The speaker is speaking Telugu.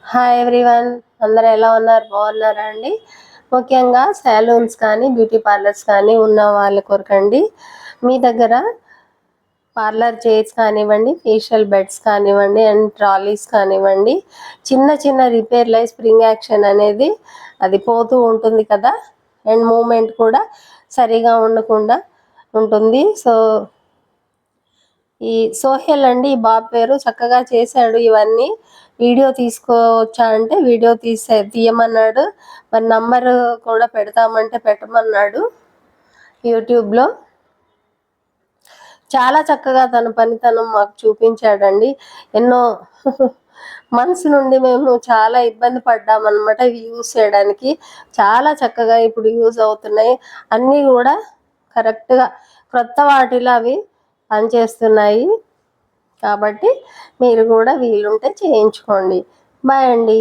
హాయ్ ఎవ్రీవన్, అందరూ ఎలా ఉన్నారు? బాగున్నారా అండి? ముఖ్యంగా సెలూన్స్ కానీ బ్యూటీ పార్లర్స్ కానీ ఉన్న వాళ్ళ కొరకండి. మీ దగ్గర పార్లర్ చైర్స్ కానివ్వండి, ఫేషియల్ బెడ్స్ కానివ్వండి అండ్ ట్రాలీస్ కానివ్వండి, చిన్న చిన్న రిపేర్లు అయి స్ప్రింగ్ యాక్షన్ అనేది అది పోతూ ఉంటుంది కదా, అండ్ మూమెంట్ కూడా సరిగా ఉండకుండా ఉంటుంది. ఈ సోహెల్ అండి, ఈ బాబు పేరు, చక్కగా చేశాడు ఇవన్నీ. వీడియో తీసుకోవచ్చా అంటే వీడియో తీయమన్నాడు. మరి నంబర్ కూడా పెడతామంటే పెట్టమన్నాడు యూట్యూబ్లో. చాలా చక్కగా తన పనితనం మాకు చూపించాడండి. ఎన్నో మంత్స్ నుండి మేము చాలా ఇబ్బంది పడ్డామన్నమాట ఇవి యూజ్ చేయడానికి. చాలా చక్కగా ఇప్పుడు యూజ్ అవుతున్నాయి. అన్నీ కూడా కరెక్ట్గా క్రొత్త వాటిలో అవి పనిచేస్తున్నాయి. కాబట్టి మీరు కూడా వీలుంటే చేయించుకోండి. బాయ్ అండి.